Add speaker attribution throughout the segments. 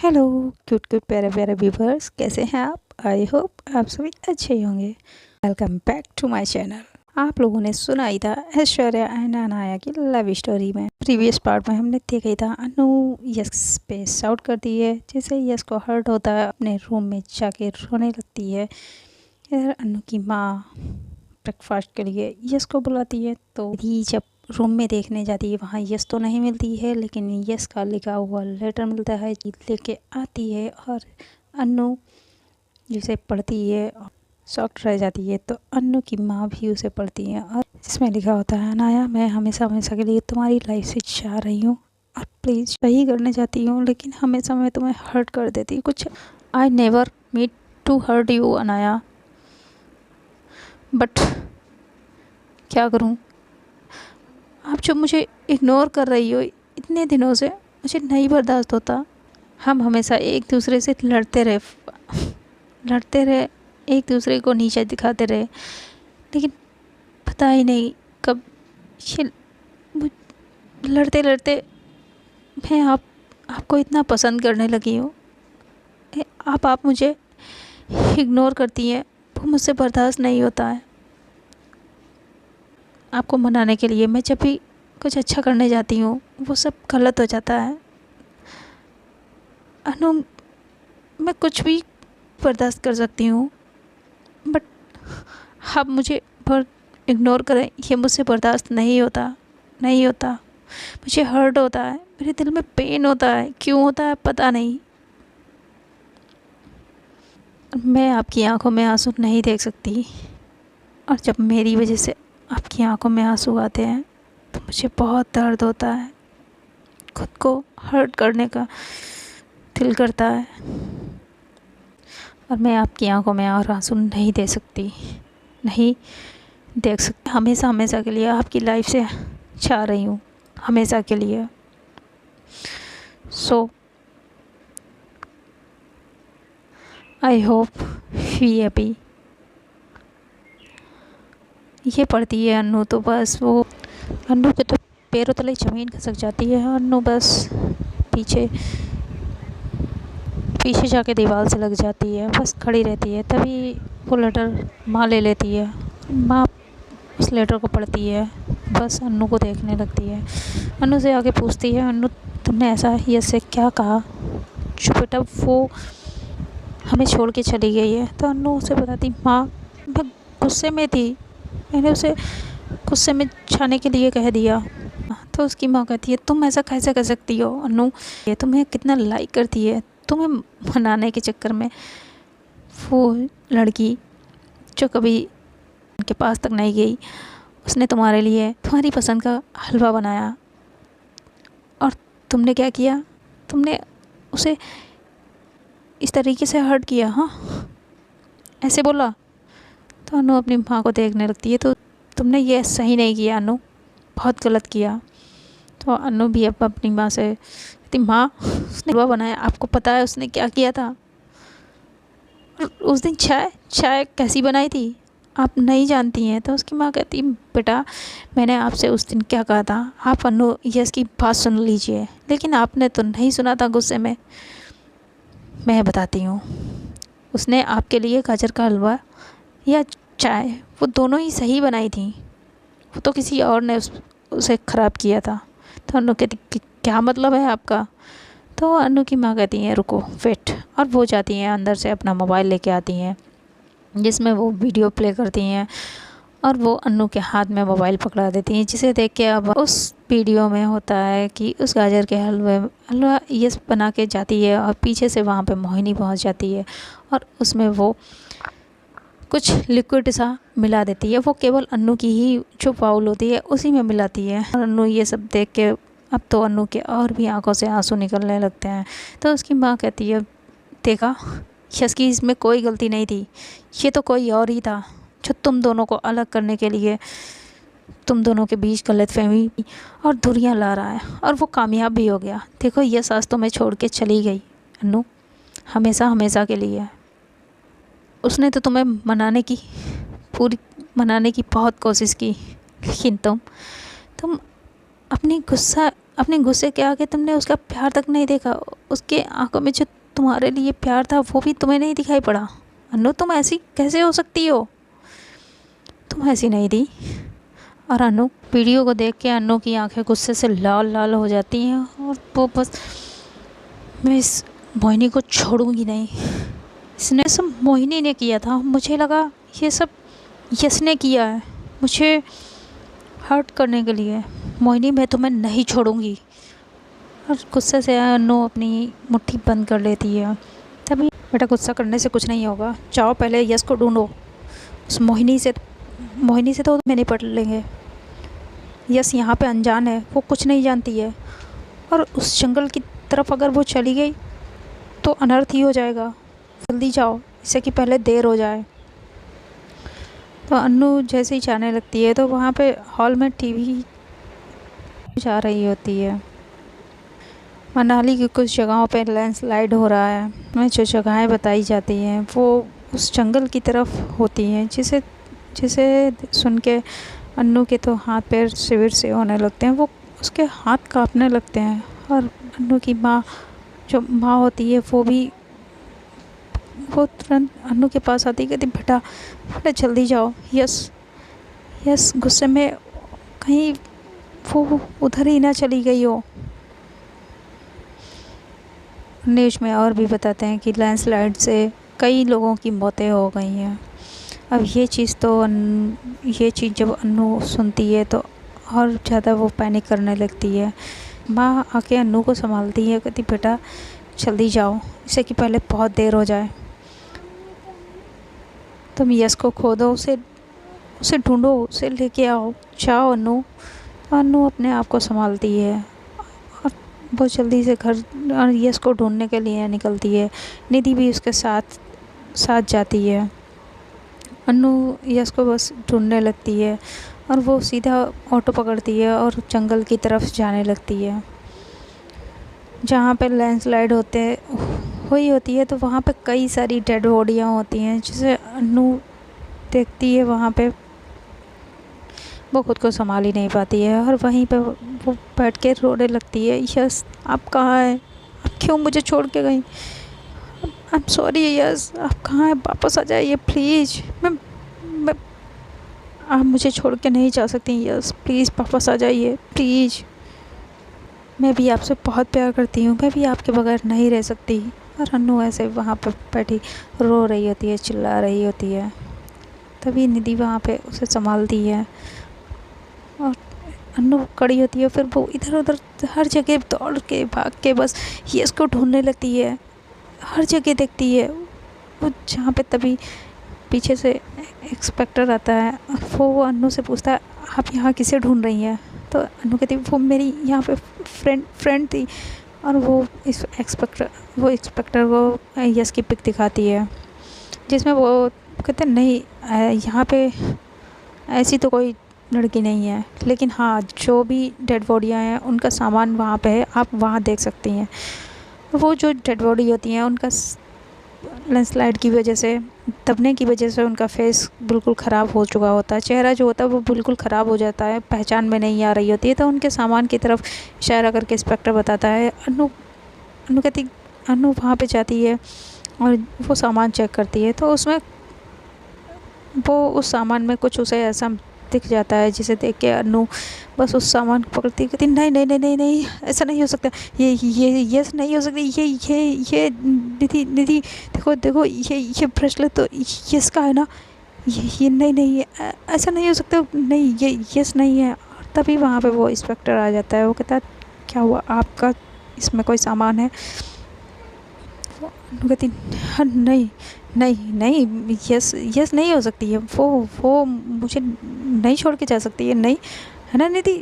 Speaker 1: Hello cute cute प्यारे प्यारे viewers, कैसे हैं आप? आई होप आप सभी अच्छे ही होंगे। Welcome back to my channel. आप लोगों ने सुना ही था ऐश्वर्या एंड अनाया की लव स्टोरी में। प्रीवियस पार्ट में हमने देखा ही था अनु यश पे शाउट करती है, जिससे यश को हर्ट होता है, अपने रूम में जाके रोने लगती है। इधर अनु की माँ ब्रेकफास्ट के लिए यश को बुलाती है, तो ही जब रूम में देखने जाती है वहाँ यश तो नहीं मिलती है, लेकिन यश का लिखा हुआ लेटर मिलता है। लेके आती है और अनु जिसे पढ़ती है और शॉक्ड रह जाती है। तो अनु की माँ भी उसे पढ़ती है और जिसमें लिखा होता है, अनाया मैं हमेशा हमेशा के लिए तुम्हारी लाइफ से जा रही हूँ और प्लीज़ सही करने जाती हूँ, लेकिन हमेशा मैं तुम्हें हर्ट कर देती हूँ। कुछ I never meant to hurt you Anaya, but क्या करूँ, आप जो मुझे इग्नोर कर रही हो इतने दिनों से, मुझे नहीं बर्दाश्त होता। हम हमेशा एक दूसरे से लड़ते रहे, एक दूसरे को नीचे दिखाते रहे, लेकिन पता ही नहीं कब ये लड़ते लड़ते मैं आपको इतना पसंद करने लगी हूँ। आप मुझे इग्नोर करती हैं, वो मुझसे बर्दाश्त नहीं होता है। आपको मनाने के लिए मैं जब भी कुछ अच्छा करने जाती हूँ वो सब गलत हो जाता है। अनु, मैं कुछ भी बर्दाश्त कर सकती हूँ, बट आप मुझे इग्नोर करें, ये मुझसे बर्दाश्त नहीं होता। मुझे हर्ट होता है, मेरे दिल में पेन होता है, क्यों होता है पता नहीं। मैं आपकी आंखों में आंसू नहीं देख सकती, और जब मेरी वजह से आपकी आंखों में आंसू आते हैं तो मुझे बहुत दर्द होता है, खुद को हर्ट करने का दिल करता है, और मैं आपकी आंखों में और आंसू नहीं देख सकती। हमेशा हमेशा के लिए आपकी लाइफ से जा रही हूँ, हमेशा के लिए। सो आई होप वी हैप्पी। ये पढ़ती है अनु, तो बस वो अनु के तो पैरों तले ज़मीन खिसक जाती है। अनु बस पीछे जाके दीवार से लग जाती है, बस खड़ी रहती है। तभी वो लेटर माँ ले लेती है। माँ उस लेटर को पढ़ती है, बस अनु को देखने लगती है। अनु से आगे पूछती है, अनु तुमने ऐसा यश से क्या कहा जो बेटा वो हमें छोड़ के चली गई है? तो अनु उसे बताती, माँ मैं गुस्से में थी, मैंने उसे गुस्से में जाने के लिए कह दिया। तो उसकी माँ कहती है, तुम ऐसा कैसे कर सकती हो अनु, ये तुम्हें कितना लाइक करती है। तुम्हें मनाने के चक्कर में वो लड़की जो कभी उनके पास तक नहीं गई, उसने तुम्हारे लिए तुम्हारी पसंद का हलवा बनाया, और तुमने क्या किया, तुमने उसे इस तरीके से हर्ट किया। हाँ, ऐसे बोला। तो अनु अपनी माँ को देखने लगती है, तो तुमने ये सही नहीं किया अनु, बहुत गलत किया। तो अनु भी अब अपनी माँ से कहती, माँ उसने हलवा बनाया, आपको पता है उसने क्या किया था? और उस दिन चाय कैसी बनाई थी आप नहीं जानती हैं। तो उसकी माँ कहती, बेटा मैंने आपसे उस दिन क्या कहा था, आप अनु यश की बात सुन लीजिए, लेकिन आपने तो नहीं सुना था गुस्से में। मैं बताती हूँ, उसने आपके लिए गाजर का हलवा या चाय, वो दोनों ही सही बनाई थी, वो तो किसी और ने उसे ख़राब किया था। तो अनु कहती, क्या मतलब है आपका? तो अनु की माँ कहती हैं, रुको वेट, और वो जाती हैं अंदर से अपना मोबाइल लेके आती हैं, जिसमें वो वीडियो प्ले करती हैं, और वो अनु के हाथ में मोबाइल पकड़ा देती हैं, जिसे देख के अब उस वीडियो में होता है कि उस गाजर के हलवा यस बना के जाती है, और पीछे से वहाँ पे मोहिनी पहुँच जाती है, और उसमें वो कुछ लिक्विड सा मिला देती है। वो केवल अनु की ही जो बाउल होती है उसी में मिलाती है, और अनु ये सब देख के अब तो अनु के और भी आंखों से आंसू निकलने लगते हैं। तो उसकी माँ कहती है, देखा यश की इसमें कोई गलती नहीं थी, ये तो कोई और ही था जो तुम दोनों को अलग करने के लिए तुम दोनों के बीच गलतफहमी और दूरियां ला रहा है, और वो कामयाब भी हो गया। देखो यश आज तुम्हें छोड़ के चली गई अनु, हमेशा हमेशा के लिए। उसने तो तुम्हें मनाने की बहुत कोशिश की, लेकिन तुम अपनी गुस्सा अपने गुस्से के आगे तुमने उसका प्यार तक नहीं देखा। उसके आंखों में जो तुम्हारे लिए प्यार था वो भी तुम्हें नहीं दिखाई पड़ा। अन्नू तुम ऐसी कैसे हो सकती हो, तुम ऐसी नहीं थी। और अन्नू वीडियो को देख के अन्नू की आंखें गुस्से से लाल लाल हो जाती हैं और वो बस, मैं इस मोहिनी को छोड़ूंगी नहीं। इसने सब मोहिनी ने किया था, मुझे लगा ये सब यश ने किया है मुझे हर्ट करने के लिए। मोहिनी मैं तुम्हें नहीं छोड़ूंगी। और गुस्से से अन्नू अपनी मुट्ठी बंद कर लेती है। तभी बेटा गुस्सा करने से कुछ नहीं होगा, जाओ पहले यश को ढूंढो। उस मोहिनी से तो मैं निपट लेंगे। यश यहाँ पे अनजान है, वो कुछ नहीं जानती है। और उस जंगल की तरफ अगर वो चली गई तो अनर्थ ही हो जाएगा। जल्दी जाओ, इससे कि पहले देर हो जाए। तो अन्नू जैसे ही जाने लगती है तो वहाँ पे हॉल में टीवी जा रही होती है। मनाली की कुछ जगहों पे लैंडस्लाइड हो रहा है। मैं जो जगहें बताई जाती हैं वो उस जंगल की तरफ होती हैं, जिसे जिसे सुन के अन्नू के तो हाथ पैर शिविर से होने लगते हैं। वो उसके हाथ कांपने लगते हैं। और अन्नू की माँ, जो माँ होती है, वो तुरंत अन्नू के पास आती है, कहती बेटा बेटा जल्दी जाओ। यस गुस्से में कहीं वो उधर ही ना चली गई हो। न्यूज़ में और भी बताते हैं कि लैंडस्लाइड से कई लोगों की मौतें हो गई हैं। अब ये चीज़ जब अन्नू सुनती है तो और ज़्यादा वो पैनिक करने लगती है। माँ आके अन्नू को संभालती है, कहती बेटा जल्दी जाओ, इससे कि पहले बहुत देर हो जाए। तुम यश को खोदो, उसे ढूंढो, उसे लेके आओ, जाओ अन्नू। अन्नू अपने आप को संभालती है और बहुत जल्दी से घर यश को ढूंढने के लिए निकलती है। निधि भी उसके साथ जाती है। अन्नू यश को बस ढूंढने लगती है और वो सीधा ऑटो पकड़ती है और जंगल की तरफ जाने लगती है। जहाँ पे लैंडस्लाइड हुई होती है तो वहाँ पे कई सारी डेड बॉडियाँ होती हैं, जिसे अन्नू देखती है। वहाँ पे वो खुद को संभाल ही नहीं पाती है और वहीं पे वो बैठ के रोने लगती है। यस आप कहाँ हैं, आप क्यों मुझे छोड़ के गई? आई एम सॉरी यस, आप कहाँ हैं, वापस आ जाइए प्लीज़। मैं आप मुझे छोड़ के नहीं जा सकती। यस प्लीज़ वापस आ जाइए प्लीज़। मैं भी आपसे बहुत प्यार करती हूँ, मैं भी आपके बगैर नहीं रह सकती। और अन्नू ऐसे वहाँ पर बैठी रो रही होती है, चिल्ला रही होती है। तभी निधि वहाँ पे उसे संभालती है और अन्नू खड़ी होती है। फिर वो इधर उधर हर जगह दौड़ के भाग के बस यश को ढूंढने लगती है, हर जगह देखती है वो। जहाँ पे तभी पीछे से इंस्पेक्टर आता है और वो अन्नू से पूछता है आप यहाँ किसे ढूंढ रही हैं? तो अन्नू कहती वो मेरी यहाँ पे फ्रेंड थी। और वो इंस्पेक्टर को यश की पिक दिखाती है, जिसमें वो कहते नहीं यहाँ पे ऐसी तो कोई लड़की नहीं है, लेकिन हाँ जो भी डेड बॉडियाँ हैं उनका सामान वहाँ पे है, आप वहाँ देख सकती हैं। वो जो डेड बॉडी होती हैं उनका लैंडस्लाइड की वजह से, दबने की वजह से उनका फेस बिल्कुल ख़राब हो चुका होता है। चेहरा जो होता है वो बिल्कुल ख़राब हो जाता है, पहचान में नहीं आ रही होती है। तो उनके सामान की तरफ इशारा करके इंस्पेक्टर बताता है। अन्नू वहाँ पे जाती है और वो सामान चेक करती है तो उसमें वो उस सामान में कुछ उसे ऐसा दिख जाता है जिसे देख के अन्नू बस उस सामान को पकड़ती, कहती नहीं नहीं नहीं नहीं नहीं ऐसा नहीं हो सकता, ये नहीं हो सकती, ये निधि देखो देखो ये ब्रेसलेट तो यस का है ना, ये नहीं ऐसा नहीं हो सकता, नहीं ये यस नहीं है। और तभी वहाँ पे वो इंस्पेक्टर आ जाता है। वो कहता है क्या हुआ, आपका इसमें कोई सामान है? वो कहती हाँ नहीं नहीं नहीं यस नहीं हो सकती है, वो मुझे नहीं छोड़ के जा सकती है, नहीं है ना निधि,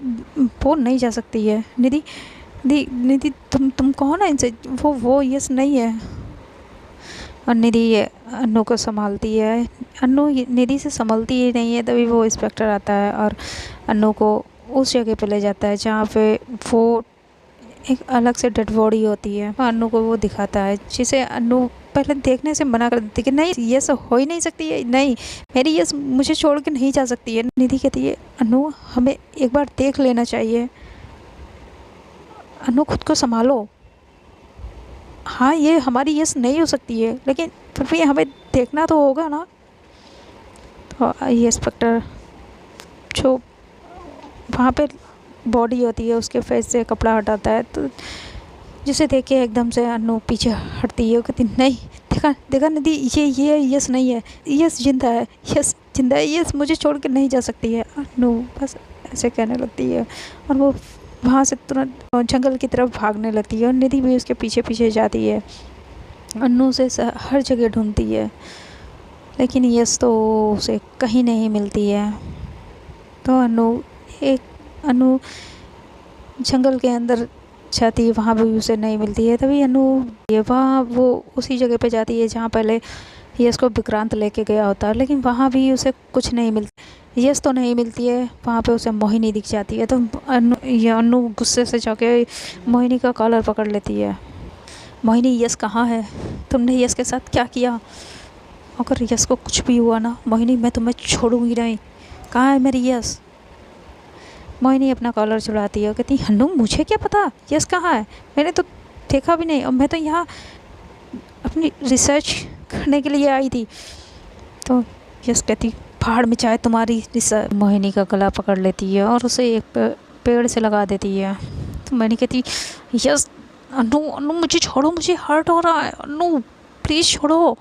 Speaker 1: वो नहीं जा सकती है। निधि तुम कहो ना इनसे, वो यस नहीं है। और निधि अन्नू को संभालती है। अन्नू निधि से संभलती ही नहीं है। तभी वो इंस्पेक्टर आता है और अन्नू को उस जगह पे ले जाता है जहाँ पे वो एक अलग से डेड बॉडी होती है। अन्नू को वो दिखाता है, जिसे अन्नू पहले देखने से मना कर देती कि नहीं ये सब हो ही नहीं सकती है, नहीं मेरी ये मुझे छोड़ के नहीं जा सकती है। निधि कहती है अन्नू हमें एक बार देख लेना चाहिए। अनु खुद को संभालो। हाँ ये हमारी यस नहीं हो सकती है, लेकिन फिर भी हमें देखना तो होगा ना। तो ये इंस्पेक्टर जो वहाँ पे बॉडी होती है उसके फेस से कपड़ा हटाता है, तो जिसे देख के एकदम से अनु पीछे हटती है। वो कहती नहीं, देखा देखा निधि, ये यस नहीं है, यस जिंदा है, यस जिंदा है, यस मुझे छोड़ के नहीं जा सकती है। अनु बस ऐसे कहने लगती है और वो वहाँ से तुरंत जंगल की तरफ भागने लगती है और निधि भी उसके पीछे पीछे जाती है। अनु से हर जगह ढूंढती है, लेकिन यस तो उसे कहीं नहीं मिलती है। तो अनु जंगल के अंदर जाती है, वहाँ भी उसे नहीं मिलती है। तभी अनु वहाँ वो उसी जगह पे जाती है जहाँ पहले यस को विक्रांत लेके गया होता है, लेकिन वहाँ भी उसे कुछ नहीं मिलता। यस तो नहीं मिलती है, वहाँ पे उसे मोहिनी दिख जाती है। तो अनु गुस्से से जाके मोहिनी का कॉलर पकड़ लेती है। मोहिनी, यस कहाँ है? तुमने यस के साथ क्या किया? अगर यस को कुछ भी हुआ ना मोहिनी, मैं तुम्हें छोड़ूंगी नहीं। कहाँ है मेरी यस? मोहिनी अपना कॉलर छुड़ाती है, कहती हन्नू मुझे क्या पता यस कहाँ है, मैंने तो देखा भी नहीं, और मैं तो यहाँ अपनी रिसर्च करने के लिए आई थी। तो यस कहती पहाड़ में चाहे तुम्हारी रिसर्च। मोहिनी का गला पकड़ लेती है और उसे एक पेड़ से लगा देती है। तो मोहिनी कहती यस अनु अनु मुझे छोड़ो, मुझे हर्ट हो रहा है, अनु प्लीज़ छोड़ो।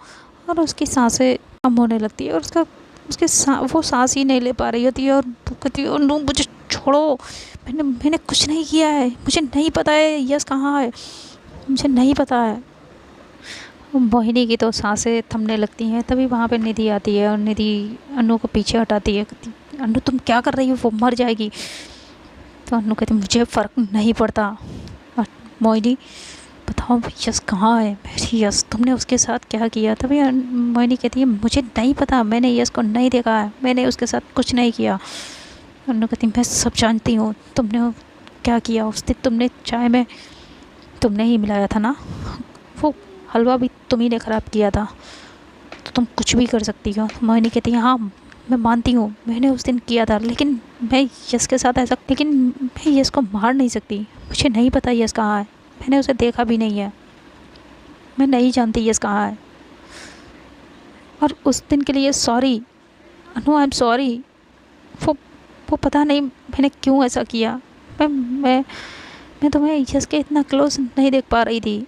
Speaker 1: और उसकी सांसें कम होने लगती है और वो सांस ही नहीं ले पा रही होती है और कहती है अनु मुझे छोड़ो, मैंने कुछ नहीं किया है, मुझे नहीं पता है यस कहाँ है, मुझे नहीं पता है। मोहिनी की तो सांसें थमने लगती हैं। तभी वहाँ पे निधि आती है और निधि अनु को पीछे हटाती है, कहती अनु तुम क्या कर रही हो, वो मर जाएगी। तो अनु कहती मुझे फ़र्क नहीं पड़ता। और मोहिनी बताओ यस कहाँ है मेरी यस, तुमने उसके साथ क्या किया? तभी मोहिनी कहती है मुझे नहीं पता, मैंने यस को नहीं देखा है, मैंने उसके साथ कुछ नहीं किया। अनु कहती मैं सब जानती हूँ, तुमने क्या किया उस दिन, तुमने चाय में तुमने ही मिलाया था ना, वो हलवा भी तुम ही ने ख़राब किया था, तो तुम कुछ भी कर सकती हो। मोहिनी कहती है हाँ मैं मानती हूँ मैंने उस दिन किया था, लेकिन मैं यस के साथ ऐसा, लेकिन मैं यस को मार नहीं सकती, मुझे नहीं पता यस कहाँ है, मैंने उसे देखा भी नहीं है, मैं नहीं जानती यस कहाँ है। और उस दिन के लिए sorry Anu, I am sorry. वो पता नहीं मैंने क्यों ऐसा किया, मैं तुम्हें यस के इतना क्लोज नहीं देख पा रही थी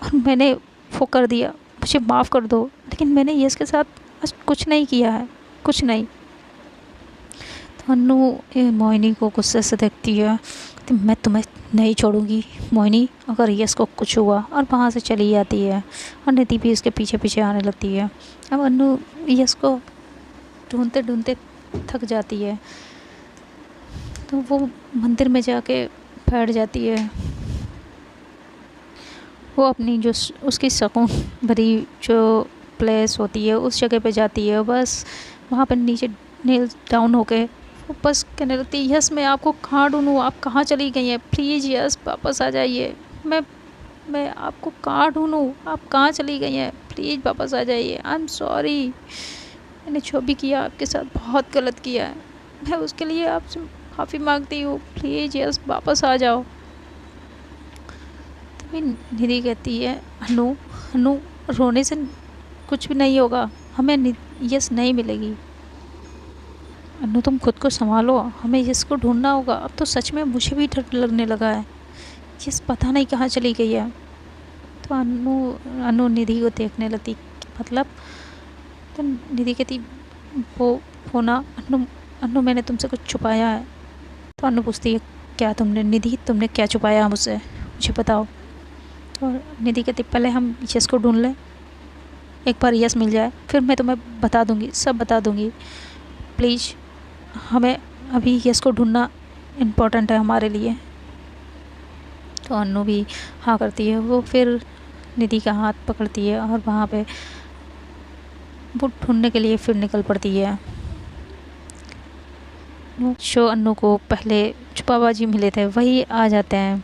Speaker 1: और मैंने वो कर दिया, मुझे माफ़ कर दो, लेकिन मैंने यस के साथ आज कुछ नहीं किया है, कुछ नहीं। तो अनु मोहिनी को गुस्से से देखती है, तो मैं तुम्हें नहीं छोड़ूंगी मोहिनी अगर यस को कुछ हुआ, और वहाँ से चली जाती है और निधि भी उसके पीछे पीछे आने लगती है। अब अनु यस को ढूंढते ढूंढते थक जाती है, तो वो मंदिर में जाके बैठ जाती है। वो अपनी जो उसकी सुकून भरी जो प्लेस होती है उस जगह पे जाती है, बस वहाँ पर नीचे नील डाउन होके वो बस कहने लगती है यस मैं आपको कहाँ ढूंढूँ, आप कहाँ चली गई हैं, प्लीज़ यस वापस आ जाइए, मैं आपको कहाँ ढूंढूँ, आप कहाँ चली गई हैं, प्लीज़ वापस आ जाइए, आई एम सॉरी, मैंने जो भी किया आपके साथ बहुत गलत किया है, मैं उसके लिए आपसे माफ़ी मांगती हूँ, प्लीज़ यस वापस आ जाओ। तभी निधि कहती है अनु अनु रोने से कुछ भी नहीं होगा, हमें यस नहीं मिलेगी, अनु तुम खुद को संभालो, हमें यस को ढूंढना होगा। अब तो सच में मुझे भी डर लगने लगा है, यस पता नहीं कहाँ चली गई है। तो अनु निधि को देखने लगती, मतलब तो निधि कहती वो ना अनु मैंने तुमसे कुछ छुपाया है। तो अनु पूछती है क्या तुमने, निधि तुमने क्या छुपाया मुझसे, मुझे बताओ। और निधि कहती पहले हम यस को ढूंढ लें, एक बार यस मिल जाए फिर मैं तुम्हें बता दूंगी, सब बता दूंगी, प्लीज़ हमें अभी यस को ढूंढना इम्पोर्टेंट है हमारे लिए। तो अनु भी हाँ करती है, वो फिर निधि का हाथ पकड़ती है और वहाँ पे वो ढूंढने के लिए फिर निकल पड़ती है। जो अनु को पहले छुपाबाजी मिले थे वही आ जाते हैं,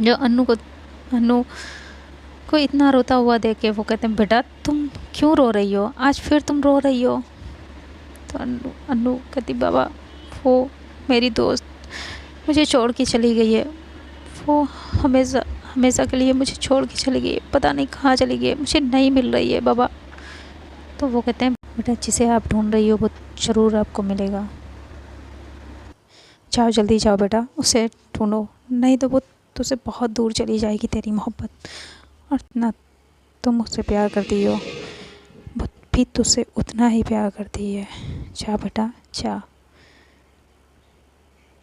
Speaker 1: जो अनु को इतना रोता हुआ देख के वो कहते हैं बेटा तुम क्यों रो रही हो, आज फिर तुम रो रही हो। तो अनु कहती बाबा वो मेरी दोस्त मुझे छोड़ के चली गई है, वो हमेशा हमेशा के लिए मुझे छोड़ के चली गई, पता नहीं कहाँ चली गई, मुझे नहीं मिल रही है बाबा। तो वो कहते हैं बेटा जिसे आप ढूंढ रही हो वो ज़रूर आपको मिलेगा, जाओ जल्दी जाओ बेटा उसे ढूंढो, नहीं तो वो तुझसे बहुत दूर चली जाएगी तेरी मोहब्बत। और ना तुम उससे प्यार करती हो वो भी तुझसे उतना ही प्यार करती है। जा बेटा जा,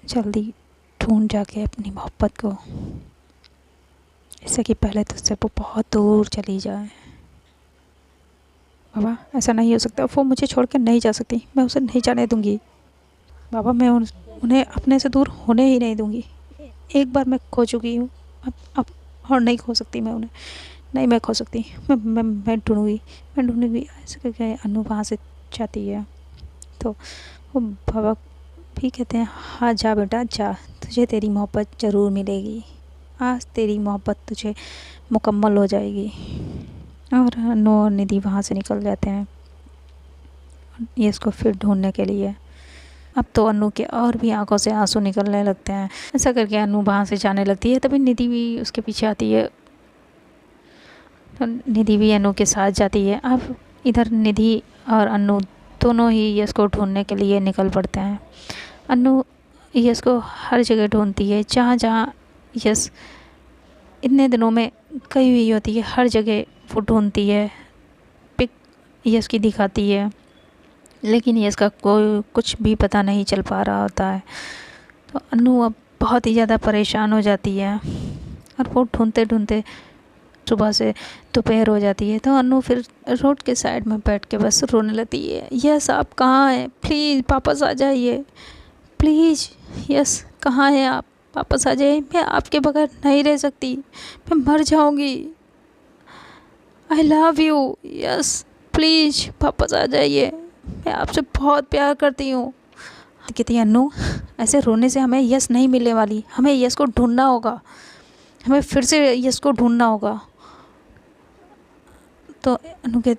Speaker 1: जल्दी ढूंढ जाके अपनी मोहब्बत को, इससे कि पहले तुझसे वो बहुत दूर चली जाए। बाबा ऐसा नहीं हो सकता, वो मुझे छोड़ कर नहीं जा सकती, मैं उसे नहीं जाने दूंगी बाबा, मैं उन्हें अपने से दूर होने ही नहीं दूंगी। एक बार मैं खो चुकी हूँ, अब और नहीं खो सकती मैं उन्हें, नहीं मैं खो सकती, मैं ढूंढूंगी ऐसे करके अनु वहाँ से जाती है। तो वो बाबा भी कहते हैं हाँ जा बेटा जा, तुझे तेरी मोहब्बत ज़रूर मिलेगी, आज तेरी मोहब्बत तुझे मुकम्मल हो जाएगी। और अनु और निधि वहाँ से निकल जाते हैं ये इसको फिर ढूंढने के लिए। अब तो अनु के और भी आंखों से आंसू निकलने लगते हैं। ऐसा करके अनु वहाँ से जाने लगती है, तभी निधि भी उसके पीछे आती है। तो निधि भी अनु के साथ जाती है। अब इधर निधि और अनु दोनों ही यश को ढूंढने के लिए निकल पड़ते हैं। अनु यश को हर जगह ढूंढती है, जहाँ जहाँ यश इतने दिनों में गई हुई होती है हर जगह वो ढूंढती है, पिक यश की दिखाती है, लेकिन यश का कोई कुछ भी पता नहीं चल पा रहा होता है। तो अनु अब बहुत ही ज़्यादा परेशान हो जाती है और वो ढूंढते ढूंढते सुबह से दोपहर हो जाती है। तो अनु फिर रोड के साइड में बैठ के बस रोने लगती है, यस आप कहाँ हैं, प्लीज़ वापस आ जाइए, प्लीज़ यस कहाँ हैं आप, वापस आ जाइए, मैं आपके बगैर नहीं रह सकती, मैं मर जाऊंगी, I love you yes, please वापस आ जाइए, मैं आपसे बहुत प्यार करती हूँ। कहती है अनु ऐसे रोने से हमें यस नहीं मिलने वाली, हमें यस को ढूंढना होगा, हमें फिर से यस को ढूंढना होगा। तो अनु के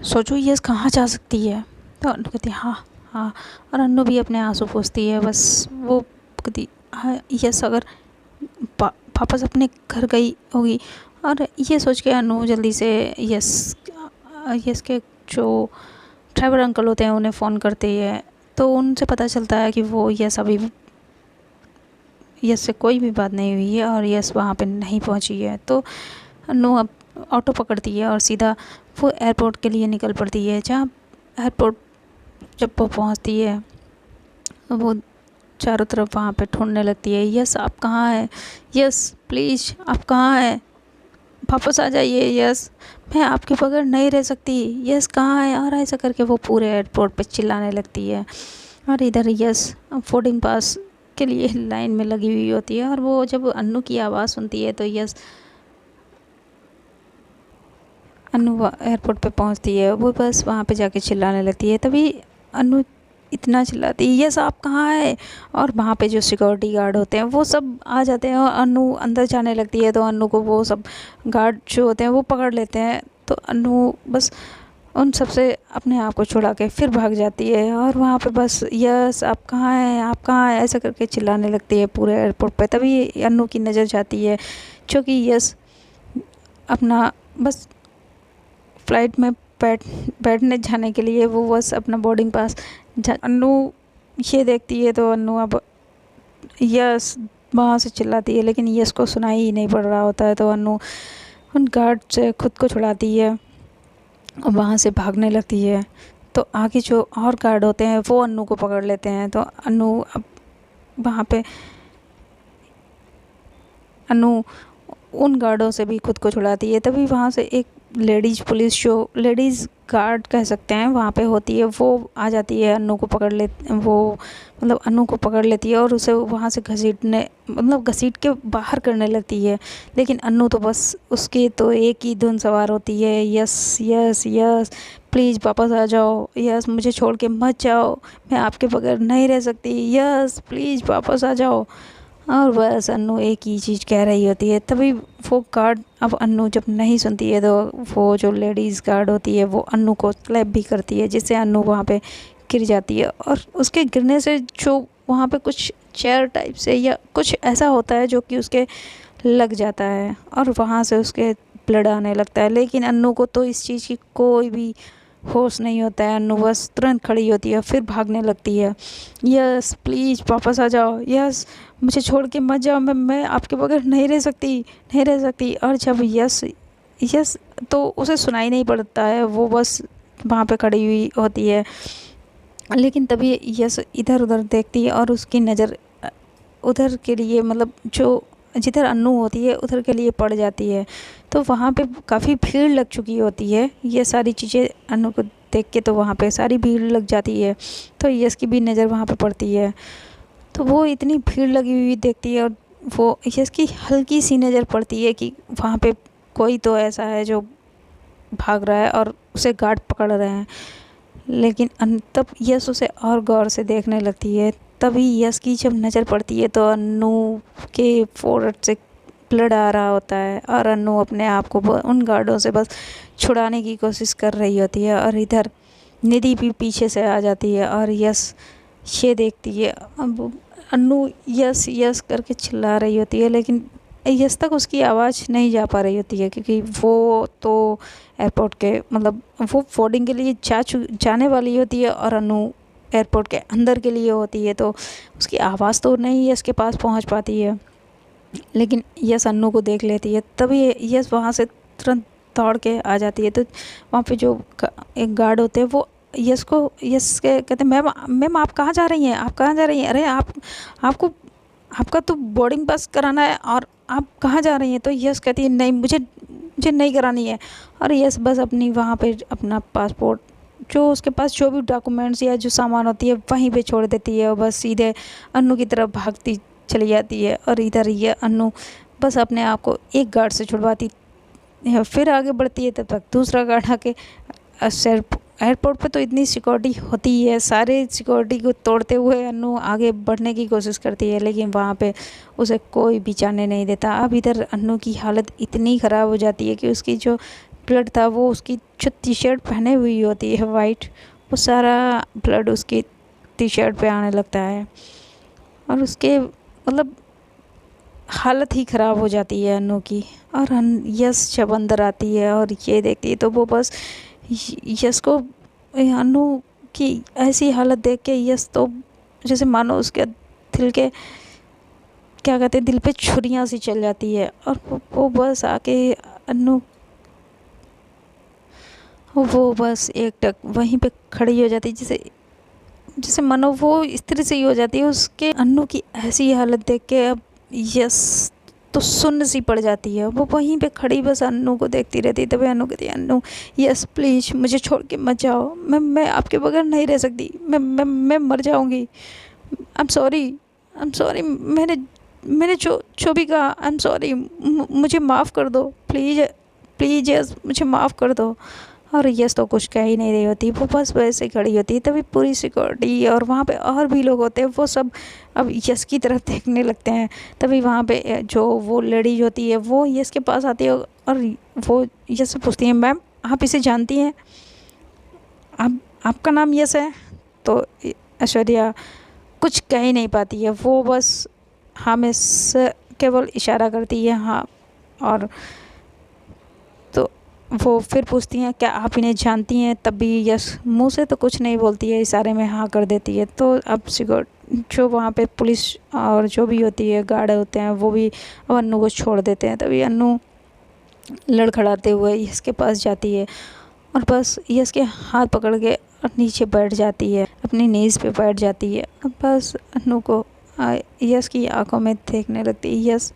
Speaker 1: सोचो यस कहाँ जा सकती है। तो अनु कहती है हाँ हाँ, और अनु भी अपने आंसू पोंछती है। बस वो कहती हाँ यस अगर वापस अपने घर गई होगी। और ये सोच के अनु जल्दी से यस के जो ड्राइवर अंकल होते हैं उन्हें फ़ोन करती है। तो उनसे पता चलता है कि वो यस अभी यस से कोई भी बात नहीं हुई है और यस वहाँ पे नहीं पहुँची है। तो अनु अब ऑटो पकड़ती है और सीधा वो एयरपोर्ट के लिए निकल पड़ती है। जहाँ एयरपोर्ट जब वो पहुँचती है वो चारों तरफ वहाँ पे ढूंढने लगती है, यस आप कहाँ हैं, यस प्लीज़ आप कहाँ हैं, वापस आ जाइए यस, मैं आपके बगैर नहीं रह सकती, यस कहाँ है। और ऐसा करके वो पूरे एयरपोर्ट पे चिल्लाने लगती है। और इधर यस बोर्डिंग पास के लिए लाइन में लगी हुई होती है। और वो जब अनु की आवाज़ सुनती है तो यस अनु एयरपोर्ट पे पहुंचती है, वो बस वहाँ पे जाके चिल्लाने लगती है। तभी अनु इतना चिल्लाती है यस आप कहाँ है। और वहाँ पे जो सिक्योरिटी गार्ड होते हैं वो सब आ जाते हैं और अनु अंदर जाने लगती है। तो अनु को वो सब गार्ड जो होते हैं वो पकड़ लेते हैं। तो अनु बस उन सब से अपने आप को छुड़ा के फिर भाग जाती है। और वहाँ पे बस यस आप कहाँ हैं, आप कहाँ हैं, ऐसा करके चिल्लाने लगती है पूरे एयरपोर्ट पे। तभी अनु की नज़र जाती है, क्योंकि यस अपना बस फ्लाइट में बैठने जाने के लिए वो बस अपना बोर्डिंग पास अनु ये देखती है। तो अनु अब यस वहाँ से चिल्लाती है, लेकिन यस को सुनाई ही नहीं पड़ रहा होता है। तो अनु उन गार्ड से खुद को छुड़ाती है और वहाँ से भागने लगती है। तो आगे जो और गार्ड होते हैं वो अनु को पकड़ लेते हैं। तो अनु अब वहाँ पे अनु उन गार्डों से भी खुद को छुड़ाती है। तभी वहाँ से एक लेडीज़ पुलिस जो लेडीज़ गार्ड कह सकते हैं वहाँ पे होती है, वो आ जाती है, अनु को पकड़ ले वो मतलब अनु को पकड़ लेती है और उसे वहाँ से घसीट के बाहर करने लगती है। लेकिन अनु तो बस उसकी तो एक ही धुन सवार होती है, यस यस यस प्लीज़ वापस आ जाओ, यस मुझे छोड़ के मत जाओ, मैं आपके बगैर नहीं रह सकती, यस प्लीज़ वापस आ जाओ। और बस अनु एक ही चीज़ कह रही होती है। तभी वो गार्ड अब अनु जब नहीं सुनती है तो वो जो लेडीज़ गार्ड होती है वो अनु को स्लैप भी करती है, जिससे अनु वहाँ पे गिर जाती है। और उसके गिरने से जो वहाँ पे कुछ चेयर टाइप से या कुछ ऐसा होता है जो कि उसके लग जाता है और वहाँ से उसके ब्लड आने लगता है। लेकिन अन्नू को तो इस चीज़ की कोई भी होश नहीं होता है। अन्नू बस तुरंत खड़ी होती है, फिर भागने लगती है। यस प्लीज़ वापस आ जाओ, यस मुझे छोड़ के मत जाओ, मैं आपके बगैर नहीं रह सकती, नहीं रह सकती। और जब यस यस तो उसे सुनाई नहीं पड़ता है, वो बस वहाँ पे खड़ी हुई होती है। लेकिन तभी यस इधर उधर देखती है और उसकी नज़र उधर के लिए मतलब जो जिधर अन्नू होती है उधर के लिए पड़ जाती है। तो वहाँ पे काफ़ी भीड़ लग चुकी होती है। ये सारी चीज़ें अन्नू को देख के तो वहाँ पे सारी भीड़ लग जाती है। तो यस की भी नज़र वहाँ पे पड़ती है। तो वो इतनी भीड़ लगी हुई देखती है और वो यस की हल्की सी नज़र पड़ती है कि वहाँ पे कोई तो ऐसा है जो भाग रहा है और उसे गार्ड पकड़ रहे हैं। लेकिन तब यस उसे और गौर से देखने लगती है। तभी यस की जब नज़र पड़ती है तो अन्नू के फोrehead से ब्लड आ रहा होता है और अन्नू अपने आप को उन गार्डों से बस छुड़ाने की कोशिश कर रही होती है। और इधर निधि भी पीछे से आ जाती है और यस ये देखती है। अब अन्नू यस यस करके चिल्ला रही होती है लेकिन यस तक उसकी आवाज़ नहीं जा पा रही होती है क्योंकि वो तो एयरपोर्ट के मतलब वो बोर्डिंग के लिए जाने वाली होती है और अन्नू एयरपोर्ट के अंदर के लिए होती है। तो उसकी आवाज़ तो नहीं यस के पास पहुंच पाती है। लेकिन यस अन्नू को देख लेती है। तभी यस वहाँ से तुरंत दौड़ के आ जाती है। तो वहाँ पे जो एक गार्ड होते हैं वो यस के कहते हैं मैम मैम आप कहाँ जा रही हैं, आप कहाँ जा रही हैं, अरे आपको आपका तो बोर्डिंग पास कराना है और आप कहाँ जा रही हैं। तो यस कहती है नहीं मुझे नहीं करानी है। और यस बस अपनी वहाँ पे अपना पासपोर्ट जो उसके पास जो भी डॉक्यूमेंट्स या जो सामान होती है वहीं पे छोड़ देती है और बस सीधे अन्नू की तरफ भागती चली जाती है। और इधर ये अन्नू बस अपने आप को एक गार्ड से छुड़वाती है, फिर आगे बढ़ती है। तब तक दूसरा गार्ड आके एयरपोर्ट पे तो इतनी सिक्योरिटी होती है, सारे सिक्योरिटी को तोड़ते हुए अन्नू आगे बढ़ने की कोशिश करती है लेकिन वहाँ पे उसे कोई भी जाने नहीं देता। अब इधर अन्नू की हालत इतनी ख़राब हो जाती है कि उसकी जो ब्लड था वो उसकी जो टी शर्ट पहने हुई होती है वाइट, वो सारा ब्लड उसकी टी शर्ट पे आने लगता है और उसके मतलब हालत ही ख़राब हो जाती है अन्नू की। और यस जब अंदर आती है और ये देखती है तो वो बस यस को अन्नू की ऐसी हालत देख के यस तो जैसे मानो उसके दिल के क्या कहते हैं दिल पे छुरियाँ सी चल जाती है। और वो बस आके अन्नू वो बस एक टक वहीं पे खड़ी हो जाती है जैसे जैसे मानो वो इस तरह से ही हो जाती है। उसके अन्नू की ऐसी हालत देख के अब यस तो सुन्न सी पड़ जाती है। वो वहीं पे खड़ी बस अन्नू को देखती रहती है। तभी अन्नू कहती है अन्नू यस प्लीज़ मुझे छोड़ के मत जाओ, मैं आपके बगैर नहीं रह सकती, मैं मर जाऊंगी। आई एम सॉरी मैंने जो भी कहा आई एम सॉरी, मुझे माफ़ कर दो प्लीज़ प्लीज़ यस मुझे माफ़ कर दो। और यस तो कुछ कह ही नहीं रही होती, वो बस वैसे ही खड़ी होती है। तभी पूरी सिक्योरिटी और वहाँ पे और भी लोग होते हैं वो सब अब यस की तरफ देखने लगते हैं। तभी वहाँ पे जो वो लेडीज होती है वो यस के पास आती है और वो यस से पूछती है मैम आप इसे जानती हैं, आपका नाम यस है। तो ऐश्वर्या कुछ कह ही नहीं पाती है, वो बस हाँ में केवल इशारा करती है हाँ। और तो वो फिर पूछती हैं क्या आप इन्हें जानती हैं। तब भी यस मुंह से तो कुछ नहीं बोलती है, इशारे में हाँ कर देती है। तो अब जो वहाँ पे पुलिस और जो भी होती है गार्ड होते हैं वो भी अब अन्नू को छोड़ देते हैं। तभी अन्नू लड़खड़ाते हुए यस के पास जाती है और बस यस के हाथ पकड़ के और नीचे बैठ जाती है, अपनी नीज़ पे बैठ जाती है। अब बस अन्नू को यस की आंखों में देखने लगती है। Yes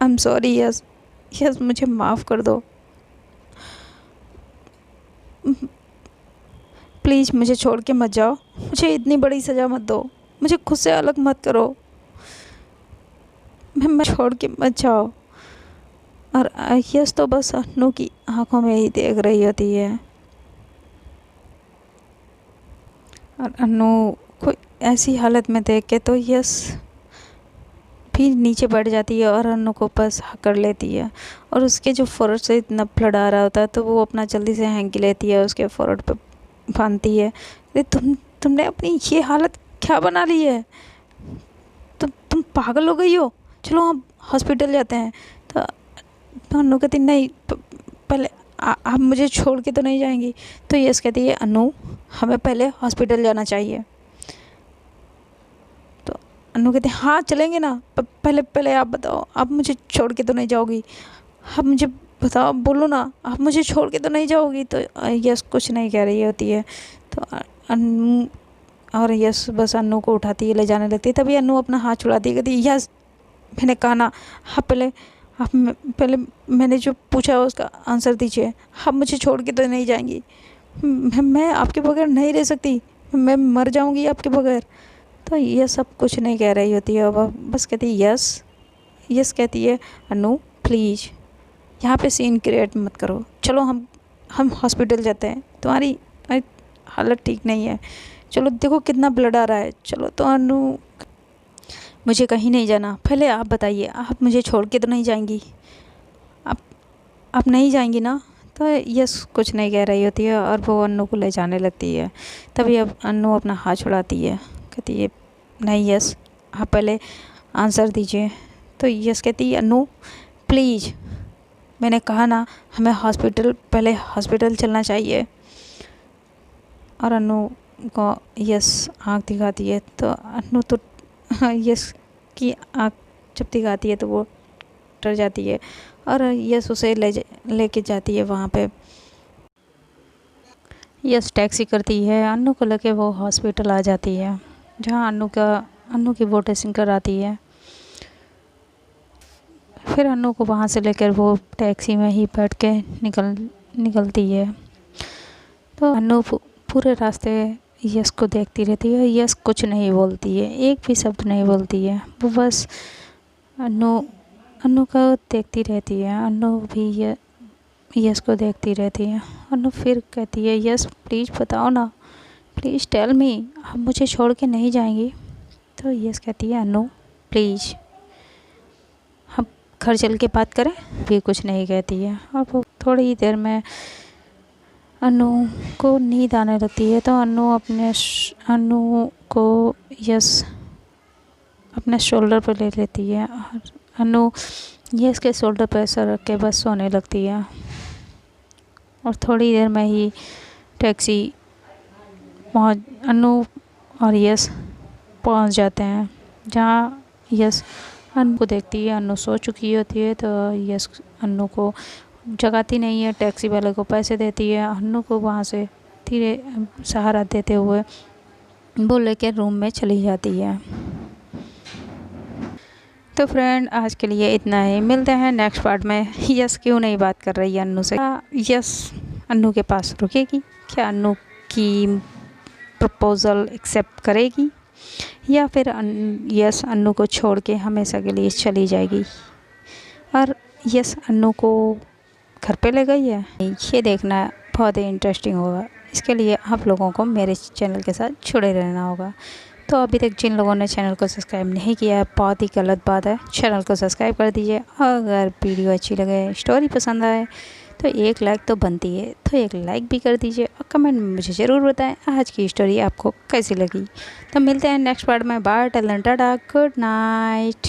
Speaker 1: I am sorry yes, yes मुझे माफ़ कर दो, प्लीज़ मुझे छोड़ के मत जाओ, मुझे इतनी बड़ी सज़ा मत दो, मुझे खुद से अलग मत करो, मैं छोड़ के मत जाओ। और यस तो बस अन्नू की आंखों में ही देख रही होती है। और अन्नू को ऐसी हालत में देख के तो यस भी नीचे बैठ जाती है और अन्नू को बस कर लेती है। और उसके जो फोrehead से इतना ब्लड आ रहा होता है तो वो अपना जल्दी से हैंकी लेती है, उसके फोrehead पे बांधती है। अरे तुमने अपनी ये हालत क्या बना ली है, पागल हो गई हो, चलो हम हॉस्पिटल जाते हैं। तो अनु कहती नहीं, पहले आप मुझे छोड़ के तो नहीं जाएंगी। तो यस कहती है अनु हमें पहले हॉस्पिटल जाना चाहिए। तो अनु कहती है हाँ चलेंगे ना, पहले पहले आप बताओ, आप मुझे छोड़ के तो नहीं जाओगी, आप मुझे बताओ, बोलो ना, आप मुझे छोड़ के तो नहीं जाओगी। तो यस कुछ नहीं कह रही होती है। तो अनु और यस बस अनु को उठाती है, ले जाने लगती है। तभी अनु अपना हाथ छुड़ाती है, कहती यस मैंने कहा ना, आप पहले मैंने जो पूछा उसका आंसर दीजिए, आप मुझे छोड़ के तो नहीं जाएंगी, मैं आपके बगैर नहीं रह सकती, मैं मर जाऊंगी आपके बगैर। तो ये सब कुछ नहीं कह रही होती है, अब बस कहती है यस। यस कहती है अनु प्लीज़ यहाँ पे सीन क्रिएट मत करो, चलो हम हॉस्पिटल जाते हैं, तुम्हारी हालत ठीक नहीं है, चलो देखो कितना ब्लड आ रहा है, चलो। तो अनु मुझे कहीं नहीं जाना, पहले आप बताइए, आप मुझे छोड़ के तो नहीं जाएंगी, आप नहीं जाएंगी ना। तो यस कुछ नहीं कह रही होती है और वो अनु को ले जाने लगती है। तभी अब अनु अपना हाथ छुड़ाती है, कहती है नहीं यस आप पहले आंसर दीजिए। तो यस कहती है अनु प्लीज़ मैंने कहा ना हमें पहले हॉस्पिटल चलना चाहिए। और अनु को यस आँख दिखाती है। तो अनु तो यस की आँख जब दिखाती है तो वो डर जाती है और यस उसे लेके जाती है वहाँ पे। यस टैक्सी करती है, अनु को लेके वो हॉस्पिटल आ जाती है, जहाँ अनु की वो ड्रेसिंग कराती है। फिर अनु को वहाँ से लेकर वो टैक्सी में ही बैठ के निकलती है। तो अनु पूरे रास्ते यस को देखती रहती है, यस कुछ नहीं बोलती है, एक भी शब्द नहीं बोलती है, वो बस अनु को देखती रहती है। अनु भी यस को देखती रहती है। अनु फिर कहती है यस प्लीज़ बताओ ना, प्लीज़ टेल मी, आप मुझे छोड़ के नहीं जाएंगी। तो यस कहती है अनु प्लीज़ हम घर चल के बात करें, भी कुछ नहीं कहती है। और वो थोड़ी ही देर में अनु को नींद आने लगती है। तो अनु को यस अपने शोल्डर पर ले लेती है और अनु यस के शोल्डर पर सर रख के बस सोने लगती है। और थोड़ी देर में ही टैक्सी अनु और यस पहुंच जाते हैं, जहाँ यस अनु को देखती है, अनु सो चुकी होती है। तो यस अनु को जगाती नहीं है, टैक्सी वाले को पैसे देती है, अनु को वहाँ से धीरे सहारा देते हुए वो लेकर रूम में चली जाती है। तो फ्रेंड आज के लिए इतना ही, मिलते हैं नेक्स्ट पार्ट में। यस क्यों नहीं बात कर रही है अनु से, यस अनु के पास रुकेगी, क्या अनु की प्रपोज़ल एक्सेप्ट करेगी, या फिर यस अनु को छोड़ के हमेशा के लिए चली जाएगी। और यस अनु को घर पे ले गई है, ये देखना बहुत ही इंटरेस्टिंग होगा। इसके लिए आप लोगों को मेरे चैनल के साथ जुड़े रहना होगा। तो अभी तक जिन लोगों ने चैनल को सब्सक्राइब नहीं किया है, बहुत ही गलत बात है, चैनल को सब्सक्राइब कर दीजिए। अगर वीडियो अच्छी लगे, स्टोरी पसंद आए तो एक लाइक तो बनती है, तो एक लाइक भी कर दीजिए और कमेंट में मुझे ज़रूर बताएं आज की स्टोरी आपको कैसी लगी। तो मिलते हैं नेक्स्ट पार्ट में, bye, till then tata, good night.